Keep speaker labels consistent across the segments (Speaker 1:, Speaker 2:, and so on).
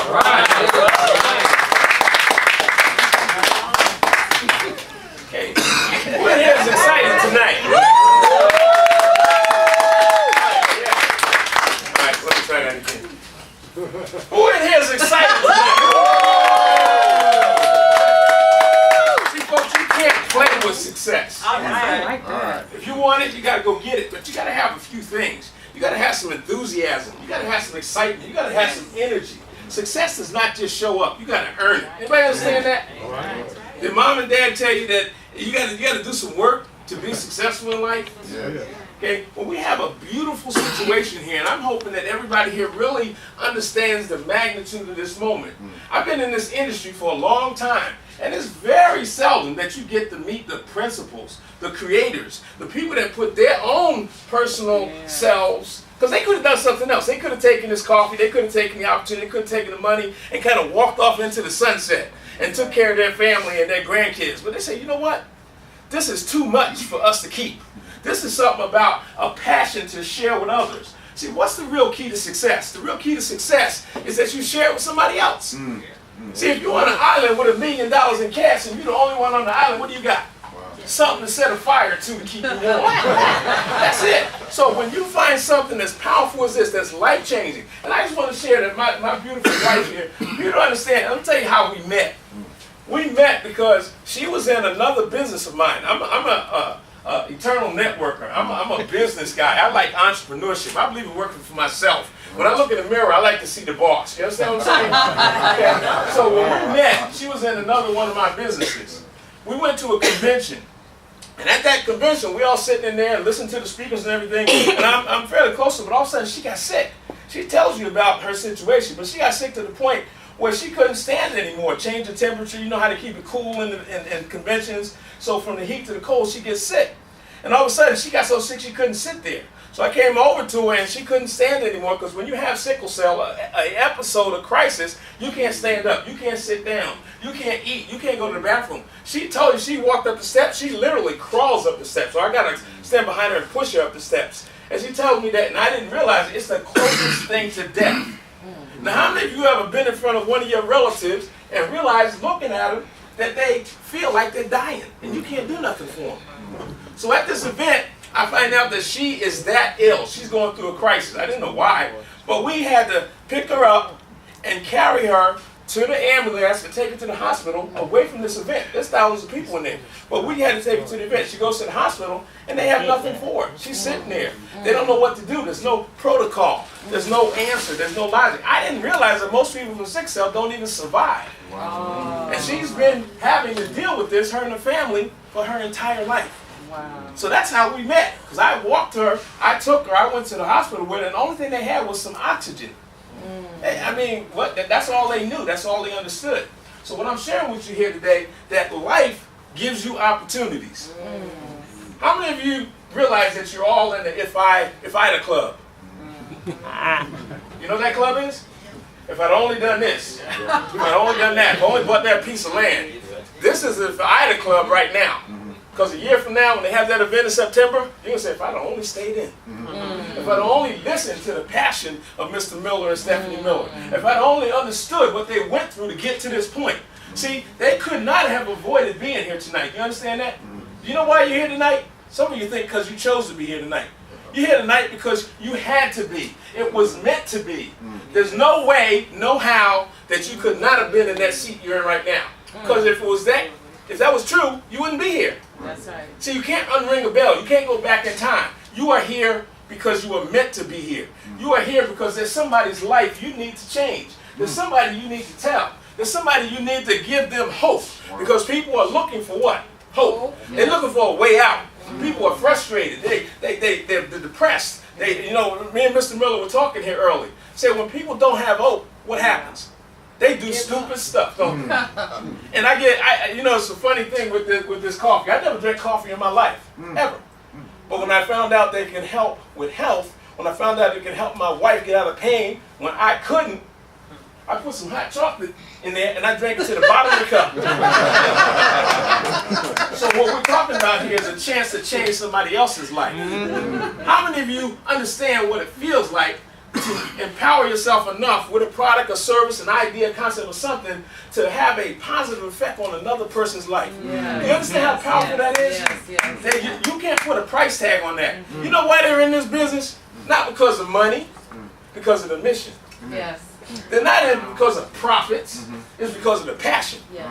Speaker 1: Okay. Who in here is excited tonight? All right, let me try that again. Who in here is excited tonight? See, folks, you can't play with success.
Speaker 2: I like that.
Speaker 1: If you want it, you got to go get it. But you got to have a few things. You got to have some enthusiasm. You got to have some excitement. You got to have some energy. Success does not just show up. You got to earn it. Anybody understand that? Did mom and dad tell you that you got to do some work to be successful in life?
Speaker 3: Yeah.
Speaker 1: Okay. Well, we have a beautiful situation here, and I'm hoping that everybody here really understands the magnitude of this moment. I've been in this industry for a long time, and it's very seldom that you get to meet the principals, the creators, the people that put their own personal selves. Because they could have done something else. They could have taken this coffee, they could have taken the opportunity, they could have taken the money and kind of walked off into the sunset and took care of their family and their grandkids. But they say, you know what? This is too much for us to keep. This is something about a passion to share with others. See, what's the real key to success? The real key to success is that you share it with somebody else. See, if you're on an island with $1 million in cash and you're the only one on the island, what do you got? Something to set a fire to keep you warm. That's it. So when you find something as powerful as this, that's life-changing, and I just want to share that my beautiful wife here, you don't understand. Let me tell you how we met. We met because she was in another business of mine. I'm a eternal networker. I'm a business guy. I like entrepreneurship. I believe in working for myself. When I look in the mirror, I like to see the boss. You understand what I'm saying? Okay. So when we met, she was in another one of my businesses. We went to a convention. And at that convention, we all sitting in there and listening to the speakers and everything. And I'm fairly close to her, but all of a sudden she got sick. She tells you about her situation, but she got sick to the point where she couldn't stand it anymore. Change the temperature, you know how to keep it cool in conventions. So from the heat to the cold, she gets sick. And all of a sudden, she got so sick she couldn't sit there. So I came over to her and she couldn't stand it anymore because when you have sickle cell, an episode of crisis, you can't stand up, you can't sit down, you can't eat, you can't go to the bathroom. She told you she walked up the steps, she literally crawls up the steps. So I got to stand behind her and push her up the steps. And she tells me that, and I didn't realize it's the closest thing to death. Now, how many of you ever been in front of one of your relatives and realized, looking at them, that they feel like they're dying and you can't do nothing for them? So at this event, I find out that she is that ill. She's going through a crisis. I didn't know why, but we had to pick her up and carry her to the ambulance and take her to the hospital away from this event. There's thousands of people in there. But we had to take her to the event. She goes to the hospital and they have nothing for her. She's sitting there. They don't know what to do. There's no protocol. There's no answer. There's no logic. I didn't realize that most people with sick cell don't even survive. Wow. And she's been having to deal with this, her and her family, for her entire life. Wow. So that's how we met. Because I walked her, I took her, I went to the hospital with her, and the only thing they had was some oxygen. I mean, that's all they knew. That's all they understood. So what I'm sharing with you here today, that life gives you opportunities. How many of you realize that you're all in the If I'd club? You know what that club is? If I'd only done this, if I'd only done that, if I only bought that piece of land. This is the If I'd club right now. Because a year from now, when they have that event in September, you're going to say, if I'd only stayed in. If I'd only listened to the passion of Mr. Miller and Stephanie Miller. If I'd only understood what they went through to get to this point. See, they could not have avoided being here tonight. You understand that? You know why you're here tonight? Some of you think because you chose to be here tonight. You're here tonight because you had to be. It was meant to be. There's no way, no how, that you could not have been in that seat you're in right now. Because if that was true, you wouldn't be here.
Speaker 2: That's right.
Speaker 1: See, you can't unring a bell. You can't go back in time. You are here because you were meant to be here. You are here because there's somebody's life you need to change. There's somebody you need to tell. There's somebody you need to give them hope. Because people are looking for what? Hope. They're looking for a way out. People are frustrated. They're depressed. Me and Mr. Miller were talking here early. Say when people don't have hope, what happens? They do stupid stuff, don't they? And it's a funny thing with this coffee. I never drank coffee in my life, ever. But when I found out they can help with health, when I found out it can help my wife get out of pain when I couldn't, I put some hot chocolate in there and I drank it to the bottom of the cup. So what we're talking about here is a chance to change somebody else's life. How many of you understand what it feels like to empower yourself enough with a product, a service, an idea, a concept, or something to have a positive effect on another person's life.
Speaker 2: Yes.
Speaker 1: You understand how powerful that is?
Speaker 2: Yes.
Speaker 1: That you can't put a price tag on that. You know why they're in this business? Not because of money, because of the mission.
Speaker 2: Yes.
Speaker 1: They're not in it because of profits. It's because of the passion.
Speaker 2: Yes.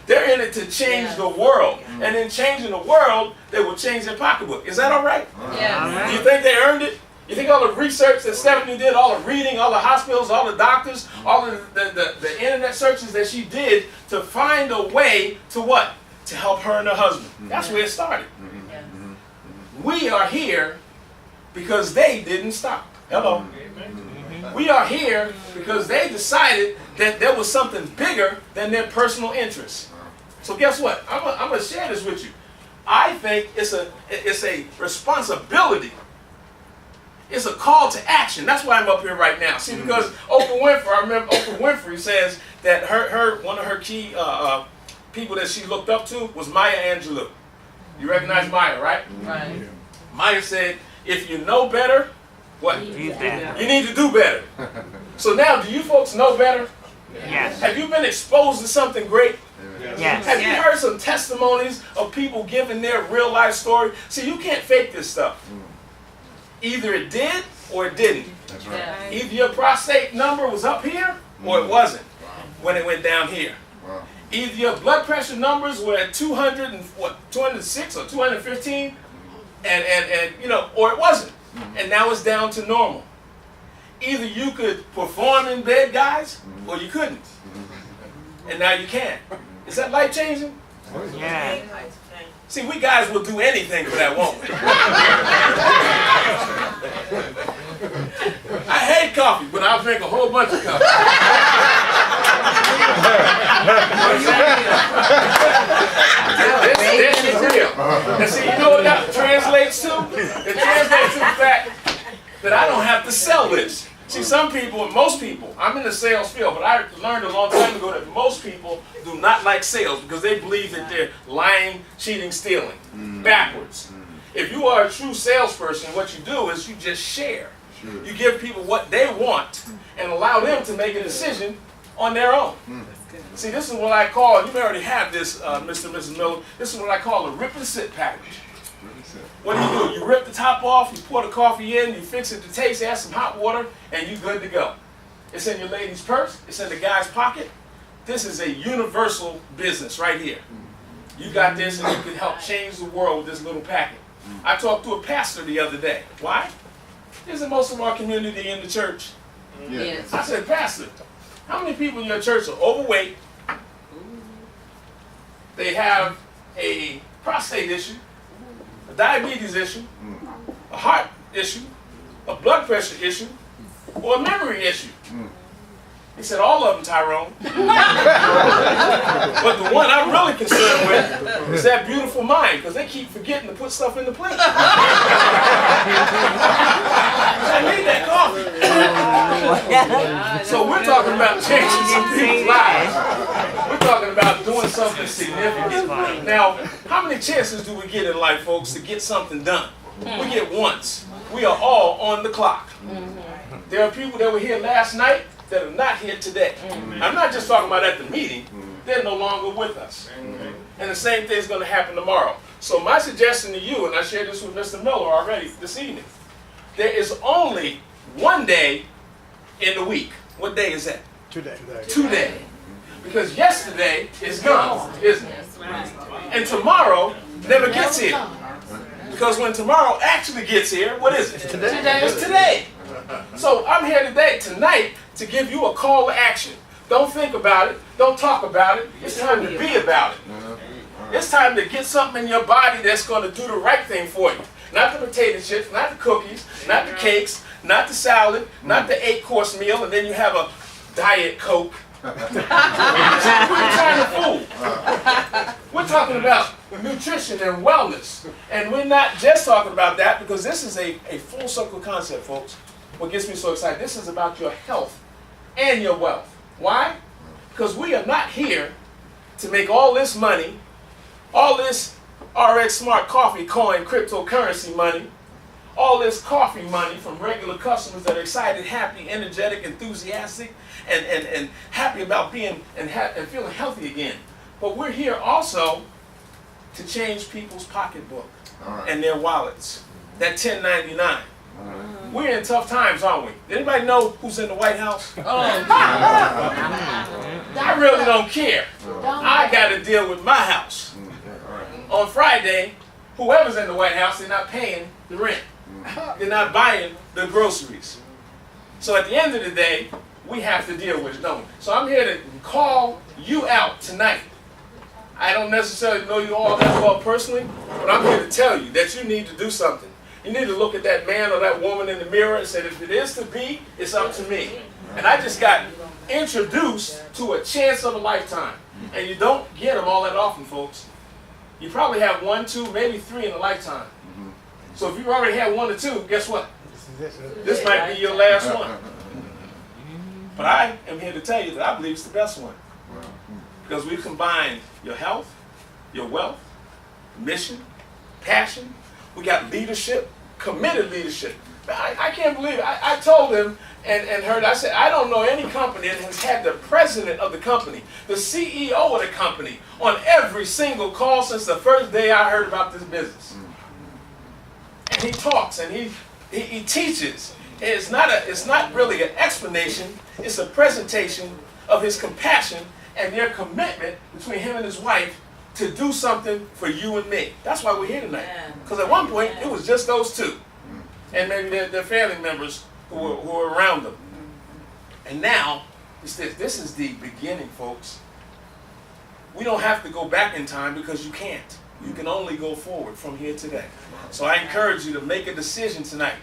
Speaker 1: They're in it to change the world. And in changing the world, they will change their pocketbook. Is that all right?
Speaker 2: Yes.
Speaker 1: Do you think they earned it? You think all the research that Stephanie did, all the reading, all the hospitals, all the doctors, all the internet searches that she did to find a way to what? To help her and her husband. That's where it started.
Speaker 2: Yes.
Speaker 1: We are here because they didn't stop. Hello. We are here because they decided that there was something bigger than their personal interests. So guess what? I'm going to share this with you. I think it's a responsibility. It's a call to action. That's why I'm up here right now. See, because Oprah Winfrey, I remember Oprah Winfrey says that one of her key people that she looked up to was Maya Angelou. You recognize Maya, right?
Speaker 2: Right.
Speaker 1: Maya said, if you know better, what? You need to do better. So now, do you folks know better?
Speaker 3: Yes.
Speaker 1: Have you been exposed to something great?
Speaker 3: Yes.
Speaker 1: Have you heard some testimonies of people giving their real life story? See, you can't fake this stuff. Either it did or it didn't.
Speaker 4: That's right.
Speaker 2: Yes.
Speaker 1: Either your prostate number was up here or it wasn't when it went down here.
Speaker 4: Wow.
Speaker 1: Either your blood pressure numbers were at 206 or 215 and you know, or it wasn't. And now it's down to normal. Either you could perform in bed, guys, or you couldn't. And now you can. Is that life changing?
Speaker 3: Yeah.
Speaker 1: See, we guys will do anything for that, won't we? I hate coffee, but I'll drink a whole bunch of coffee. This is real. And see, you know what that translates to? It translates to the fact that I don't have to sell this. See, some people, most people, I'm in the sales field, but I learned a long time ago that most people do not like sales because they believe that they're lying, cheating, stealing. Backwards. If you are a true salesperson, what you do is you just share. You give people what they want and allow them to make a decision on their own. See, this is what I call, you may already have this, Mr. and Mrs. Miller, this is what I call a rip and sit package. What do? You rip the top off, you pour the coffee in, you fix it to taste, add some hot water, and you're good to go. It's in your lady's purse, it's in the guy's pocket. This is a universal business right here. You got this and you can help change the world with this little packet. I talked to a pastor the other day. Why? Isn't most of our community in the church?
Speaker 2: Yes.
Speaker 1: I said, Pastor, how many people in your church are overweight? They have a prostate issue, a diabetes issue, a heart issue, a blood pressure issue, or a memory issue. He said, all of them, Tyrone. But the one I'm really concerned with is that beautiful mind, because they keep forgetting to put stuff in the plate. I need that coffee. So we're talking about changing some people's lives. We're talking about doing something significant. Now, how many chances do we get in life, folks, to get something done? We get once. We are all on the clock. There are people that were here last night that are not here today. I'm not just talking about at the meeting. They're no longer with us. And the same thing is going to happen tomorrow. So my suggestion to you, and I shared this with Mr. Miller already this evening, there is only one day in the week. What day is that? Today. Because yesterday is gone, isn't it? And tomorrow never gets here. Because when tomorrow actually gets here, what is it?
Speaker 2: Today.
Speaker 1: It's today. So I'm here today, tonight, to give you a call to action. Don't think about it. Don't talk about it. It's time to be about it. It's time to get something in your body that's going to do the right thing for you. Not the potato chips, not the cookies, not the cakes, not the salad, not the 8-course meal, and then you have a Diet Coke. What are you trying to fool? We're talking about nutrition and wellness. And we're not just talking about that because this is a full circle concept, folks. What gets me so excited, this is about your health and your wealth. Why? Because we are not here to make all this money, all this RX Smart Coffee coin cryptocurrency money, all this coffee money from regular customers that are excited, happy, energetic, enthusiastic, and happy about being and feeling healthy again. But we're here also to change people's pocketbook and their wallets. That 1099. We're in tough times, aren't we? Anybody know who's in the White House? I really don't care. I got to deal with my house. On Friday, whoever's in the White House, they're not paying the rent. They're not buying the groceries. So at the end of the day, we have to deal with it, don't we? So I'm here to call you out tonight. I don't necessarily know you all that well personally, but I'm here to tell you that you need to do something. You need to look at that man or that woman in the mirror and say, if it is to be, it's up to me. And I just got introduced to a chance of a lifetime. And you don't get them all that often, folks. You probably have 1, 2, maybe 3 in a lifetime. So if you already had 1 or 2, guess what? This might be your last one. But I am here to tell you that I believe it's the best one. Because we combined your health, your wealth, mission, passion. We got leadership, committed leadership. I can't believe it. I told him and heard, I said, I don't know any company that has had the president of the company, the CEO of the company, on every single call since the first day I heard about this business. And he talks and he teaches. It's not really an explanation, it's a presentation of his compassion and their commitment between him and his wife to do something for you and me. That's why we're here tonight. Because at one point, it was just those two. And maybe their family members who were around them. And now, this is the beginning, folks. We don't have to go back in time because you can't. You can only go forward from here today. So I encourage you to make a decision tonight.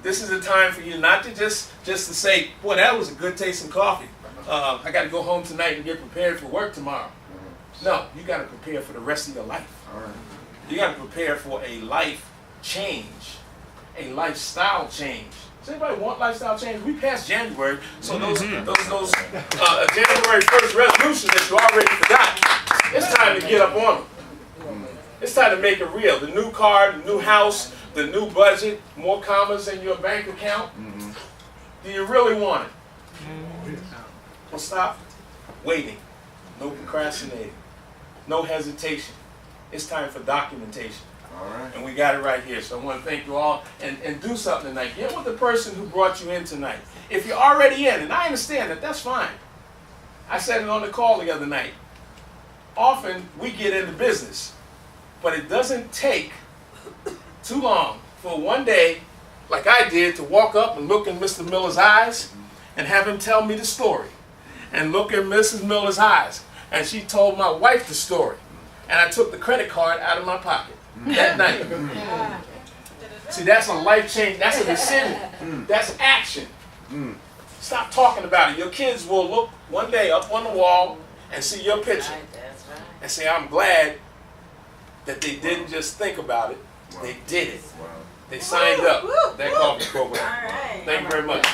Speaker 1: This is a time for you not to just to say, boy, that was a good tasting coffee. I got to go home tonight and get prepared for work tomorrow. No, you got to prepare for the rest of your life. You got to prepare for a life change, a lifestyle change. Does anybody want lifestyle change? We passed January, so those January 1st resolutions that you already forgot, it's time to get up on them. It's time to make it real. The new car, the new house, the new budget, more commas in your bank account. Do you really want it? Well, stop waiting. No procrastinating. No hesitation. It's time for documentation. And we got it right here. So I want to thank you all and do something tonight. Get with the person who brought you in tonight. If you're already in, and I understand that, that's fine. I said it on the call the other night. Often we get into business, but it doesn't take too long for one day, like I did, to walk up and look in Mr. Miller's eyes and have him tell me the story. And look in Mrs. Miller's eyes. And she told my wife the story. And I took the credit card out of my pocket that night. See, that's a life change. That's a decision. That's action. Stop talking about it. Your kids will look one day up on the wall and see your picture and say, I'm glad that they didn't just think about it. They did it. They signed up. That coffee program. Thank you very much.